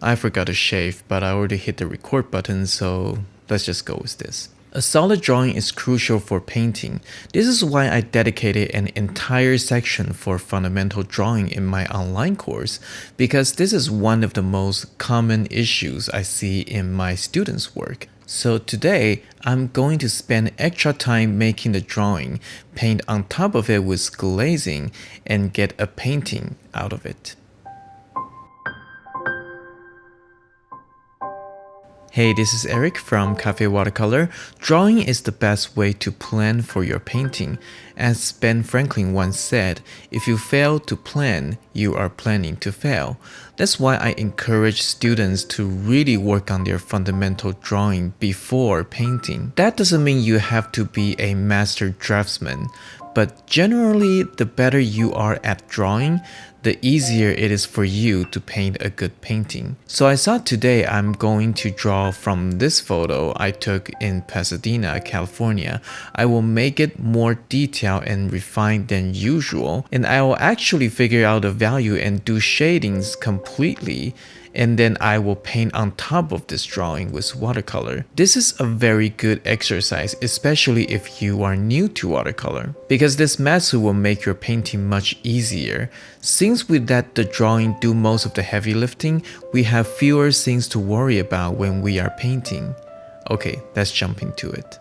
I forgot to shave, but I already hit the record button, so let's just go with this. A solid drawing is crucial for painting. This is why I dedicated an entire section for fundamental drawing in my online course, because this is one of the most common issues I see in my students' work. So today, I'm going to spend extra time making the drawing, paint on top of it with glazing, and get a painting out of it. Hey, this is Eric from Cafe Watercolor. Drawing is the best way to plan for your painting. As Ben Franklin once said, if you fail to plan, you are planning to fail. That's why I encourage students to really work on their fundamental drawing before painting. That doesn't mean you have to be a master draftsman, but generally, the better you are at drawing, the easier it is for you to paint a good painting. So I thought today I'm going to draw from this photo I took in Pasadena, California. I will make it more detailed and refined than usual, and I will actually figure out the value and do shadings completely, and then I will paint on top of this drawing with watercolor. This is a very good exercise, especially if you are new to watercolor, because this method will make your painting much easier. Since we let the drawing do most of the heavy lifting, we have fewer things to worry about when we are painting. Okay, let's jump into it.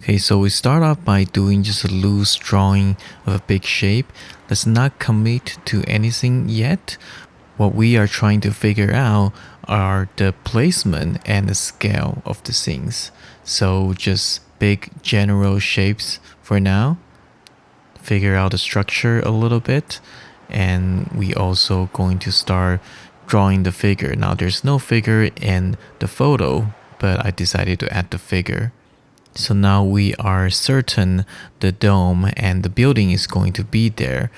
Okay, so we start off by doing just a loose drawing of a big shape. Let's not commit to anything yet. What we are trying to figure out are the placement and the scale of the things. So just big general shapes for now. Figure out the structure a little bit. And we also going to start drawing the figure. Now there's no figure in the photo, but I decided to add the figure. So now we are certain the dome and the building is going to be there.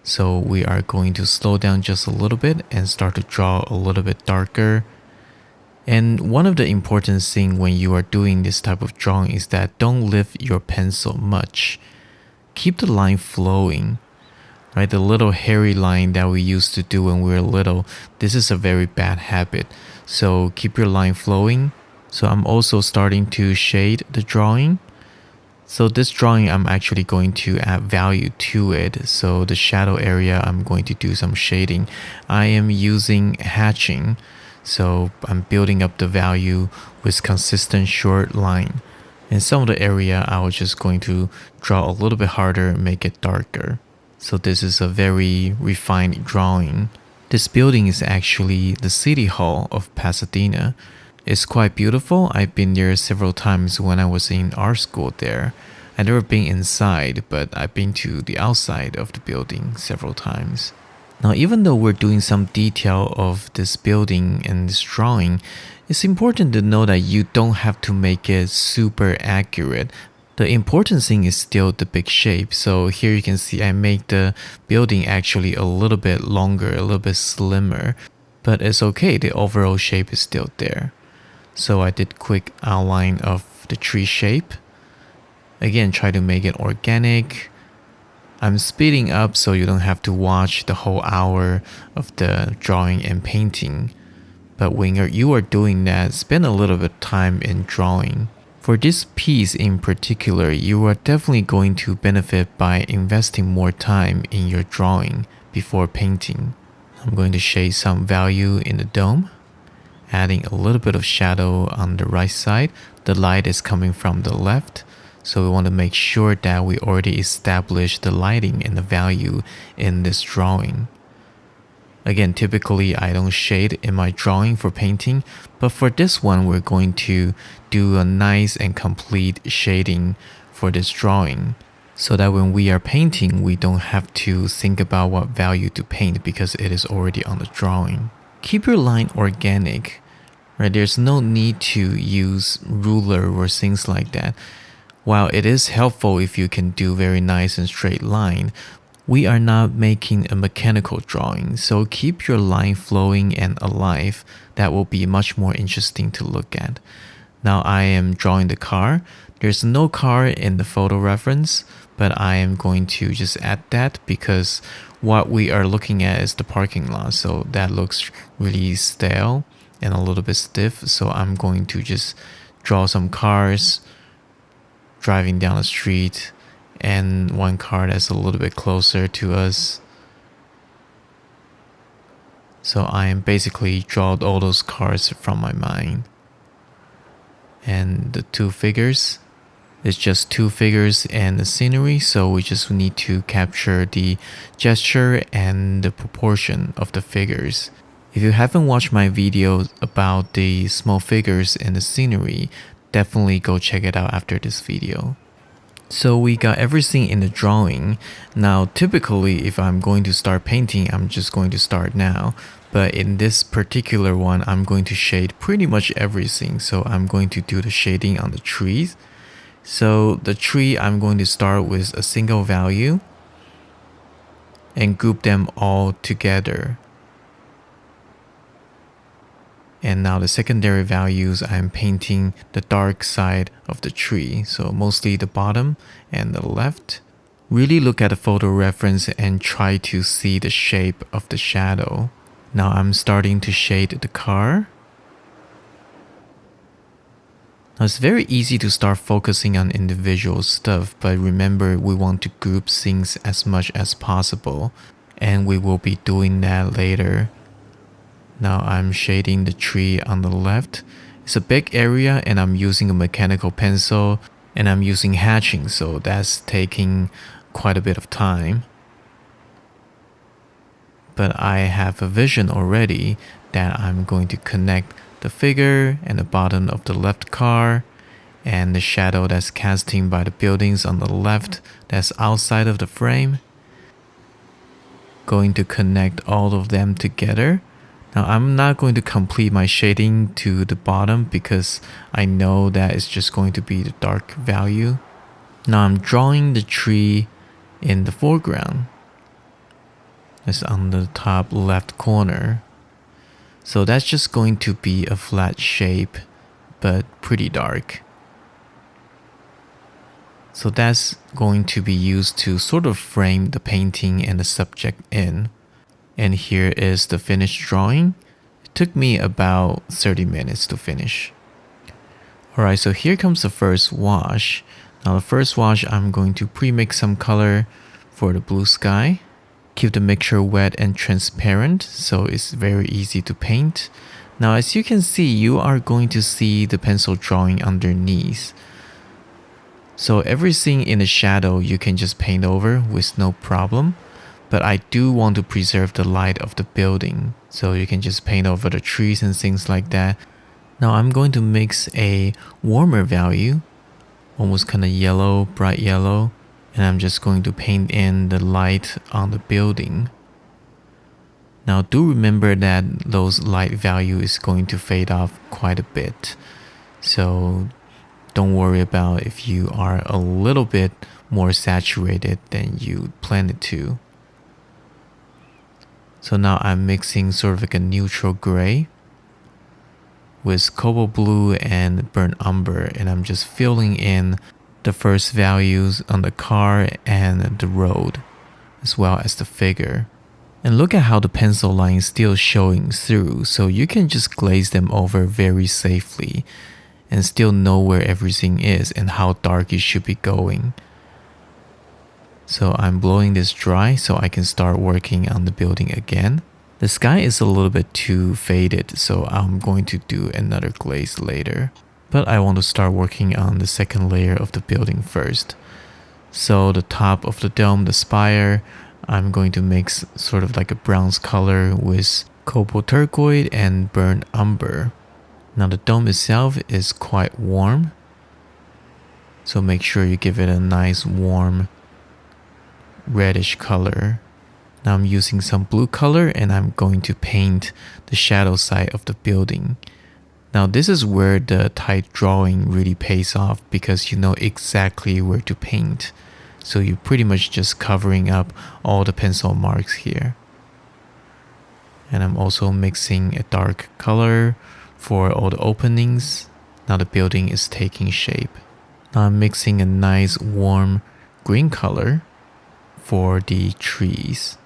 So we are going to slow down just a little bit and start to draw a little bit darker. And one of the important things when you are doing this type of drawing is that don't lift your pencil much. Keep the line flowing, right? The little hairy line that we used to do when we were little, this is a very bad habit. So keep your line flowing. So I'm also starting to shade the drawing. So this drawing, I'm actually going to add value to it. So the shadow area, I'm going to do some shading. I am using hatching. So I'm building up the value with consistent short line. And some of the area, I was just going to draw a little bit harder, make it darker. So this is a very refined drawing. This building is actually the City Hall of Pasadena. It's quite beautiful. I've been there several times when I was in art school there. I've never been inside, but I've been to the outside of the building several times. Now, even though we're doing some detail of this building and this drawing, it's important to know that you don't have to make it super accurate. The important thing is still the big shape. So here you can see I make the building actually a little bit longer, a little bit slimmer, but it's okay. The overall shape is still there. So I did quick outline of the tree shape. Again, try to make it organic. I'm speeding up so you don't have to watch the whole hour of the drawing and painting. But when you are doing that, spend a little bit of time in drawing. For this piece in particular, you are definitely going to benefit by investing more time in your drawing before painting. I'm going to shade some value in the dome, adding a little bit of shadow on the right side. The light is coming from the left, so we want to make sure that we already established the lighting and the value in this drawing. Again, typically I don't shade in my drawing for painting, but for this one we're going to do a nice and complete shading for this drawing, so that when we are painting we don't have to think about what value to paint because it is already on the drawing. Keep your line organic, right? There's no need to use ruler or things like that. While it is helpful if you can do very nice and straight line, we are not making a mechanical drawing, so keep your line flowing and alive. That will be much more interesting to look at. Now I am drawing the car. There's no car in the photo reference, but I am going to just add that because what we are looking at is the parking lot. So that looks really stale and a little bit stiff. So I'm going to just draw some cars driving down the street and one car that's a little bit closer to us. So I am basically drawing all those cars from my mind. And the two figures, it's just two figures and the scenery, so we just need to capture the gesture and the proportion of the figures. If you haven't watched my video about the small figures and the scenery, definitely go check it out after this video. So we got everything in the drawing. Now typically if I'm going to start painting, I'm just going to start now. But in this particular one, I'm going to shade pretty much everything. So I'm going to do the shading on the trees. So the tree, I'm going to start with a single value and group them all together. And now the secondary values, I'm painting the dark side of the tree. So mostly the bottom and the left. Really look at the photo reference and try to see the shape of the shadow. Now I'm starting to shade the car. Now it's very easy to start focusing on individual stuff, but remember we want to group things as much as possible, and we will be doing that later. Now I'm shading the tree on the left. It's a big area and I'm using a mechanical pencil and I'm using hatching, so that's taking quite a bit of time. But I have a vision already that I'm going to connect the figure and the bottom of the left car and the shadow that's casting by the buildings on the left that's outside of the frame. Going to connect all of them together. Now I'm not going to complete my shading to the bottom because I know that it's just going to be the dark value. Now I'm drawing the tree in the foreground. It's on the top left corner. So that's just going to be a flat shape, but pretty dark. So that's going to be used to sort of frame the painting and the subject in. And here is the finished drawing. It took me about 30 minutes to finish. Alright, so here comes the first wash. Now the first wash, I'm going to pre-mix some color for the blue sky. Keep the mixture wet and transparent, so it's very easy to paint. Now as you can see, you are going to see the pencil drawing underneath. So everything in the shadow you can just paint over with no problem. But I do want to preserve the light of the building, so you can just paint over the trees and things like that. Now I'm going to mix a warmer value, almost kind of yellow, bright yellow. And I'm just going to paint in the light on the building. Now do remember that those light value is going to fade off quite a bit. So don't worry about if you are a little bit more saturated than you planned it to. So now I'm mixing sort of like a neutral gray with cobalt blue and burnt umber, and I'm just filling in the first values on the car and the road, as well as the figure. And look at how the pencil line is still showing through, so you can just glaze them over very safely and still know where everything is and how dark you should be going. So I'm blowing this dry so I can start working on the building again. The sky is a little bit too faded, so I'm going to do another glaze later. But I want to start working on the second layer of the building first. So the top of the dome, the spire, I'm going to mix sort of like a bronze color with cobalt turquoise and burnt umber. Now the dome itself is quite warm, so make sure you give it a nice warm reddish color. Now I'm using some blue color and I'm going to paint the shadow side of the building. Now this is where the tight drawing really pays off because you know exactly where to paint. So you're pretty much just covering up all the pencil marks here. And I'm also mixing a dark color for all the openings. Now the building is taking shape. Now I'm mixing a nice warm green color for the trees.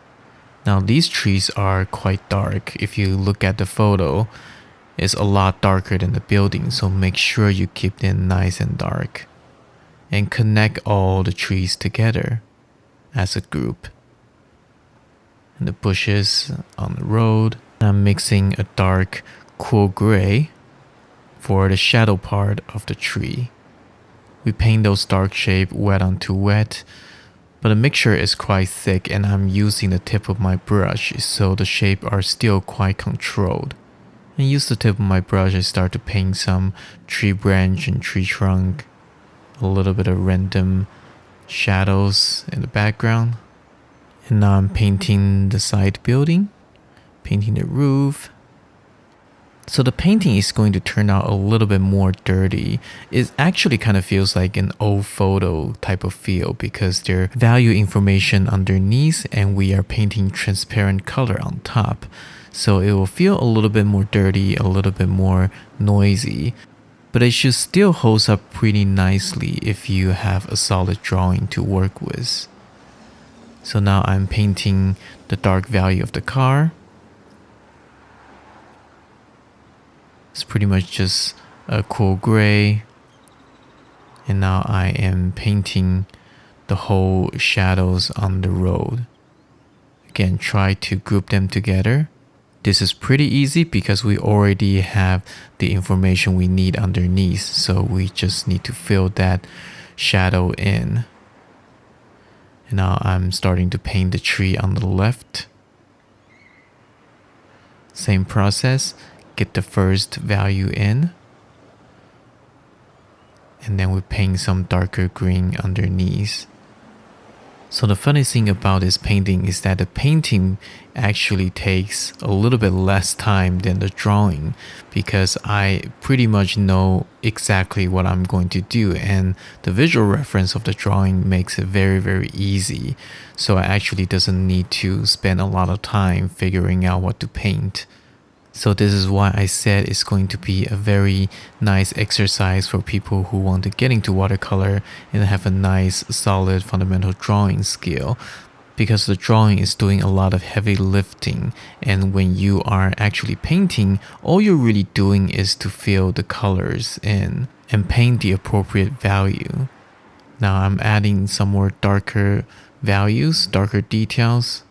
Now these trees are quite dark. If you look at the photo, it's a lot darker than the building, so make sure you keep them nice and dark. And connect all the trees together as a group. And the bushes on the road. I'm mixing a dark cool gray for the shadow part of the tree. We paint those dark shapes wet onto wet, but the mixture is quite thick and I'm using the tip of my brush so the shapes are still quite controlled. And use the tip of my brush, I start to paint some tree branch and tree trunk, a little bit of random shadows in the background. And now I'm painting the side building, painting the roof. So the painting is going to turn out a little bit more dirty. It actually kind of feels like an old photo type of feel because there's value information underneath and we are painting transparent color on top. So it will feel a little bit more dirty, a little bit more noisy, but it should still hold up pretty nicely if you have a solid drawing to work with. So now I'm painting the dark value of the car. It's pretty much just a cool gray. And now I am painting the whole shadows on the road. Again, try to group them together. This is pretty easy because we already have the information we need underneath. So we just need to fill that shadow in. And now I'm starting to paint the tree on the left. Same process. Get the first value in, and then we paint some darker green underneath. So the funny thing about this painting is that the painting actually takes a little bit less time than the drawing because I pretty much know exactly what I'm going to do, and the visual reference of the drawing makes it very, very easy. So I actually doesn't need to spend a lot of time figuring out what to paint. So this is why I said it's going to be a very nice exercise for people who want to get into watercolor and have a nice, solid, fundamental drawing skill. Because the drawing is doing a lot of heavy lifting, and when you are actually painting, all you're really doing is to fill the colors in and paint the appropriate value. Now I'm adding some more darker values, darker details,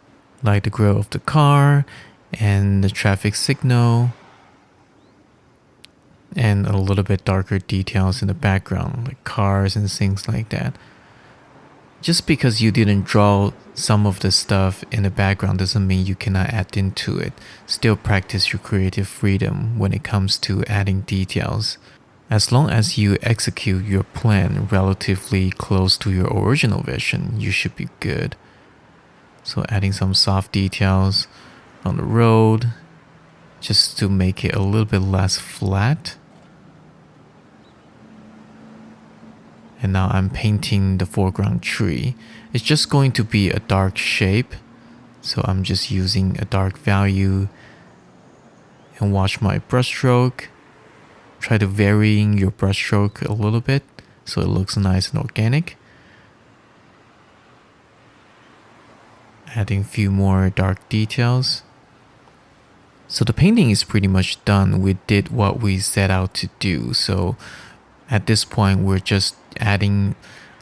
like the grill of the car, and the traffic signal, and a little bit darker details in the background like cars and things like that. Just because you didn't draw some of the stuff in the background doesn't mean you cannot add into it. Still practice your creative freedom when it comes to adding details. As long as you execute your plan relatively close to your original vision, you should be good. So adding some soft details on the road just to make it a little bit less flat. And now I'm painting the foreground tree. It's just going to be a dark shape, so I'm just using a dark value. And watch my brush stroke. Try to varying your brush stroke a little bit so it looks nice and organic. Adding a few more dark details. So the painting is pretty much done. We did what we set out to do. So at this point, we're just adding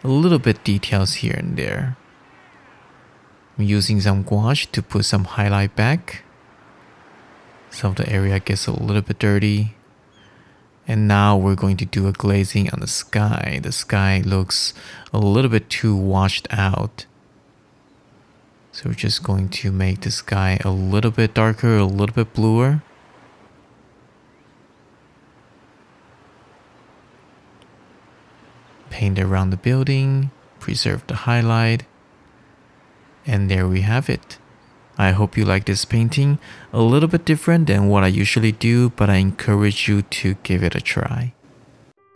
a little bit details here and there. I'm using some gouache to put some highlight back. Some of the area gets a little bit dirty. And now we're going to do a glazing on the sky. The sky looks a little bit too washed out. So we're just going to make the sky a little bit darker, a little bit bluer. Paint around the building, preserve the highlight. And there we have it. I hope you like this painting. A little bit different than what I usually do, but I encourage you to give it a try.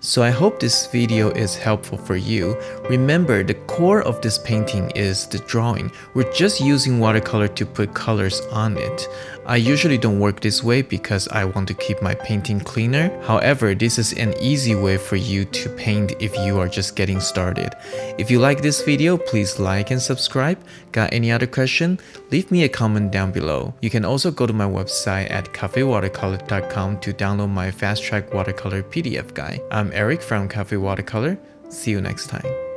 So I hope this video is helpful for you. Remember, the core of this painting is the drawing. We're just using watercolor to put colors on it. I usually don't work this way because I want to keep my painting cleaner. However, this is an easy way for you to paint if you are just getting started. If you like this video, please like and subscribe. Got any other question? Leave me a comment down below. You can also go to my website at cafewatercolor.com to download my Fast Track Watercolor PDF guide. I'm Eric from Cafe Watercolor. See you next time.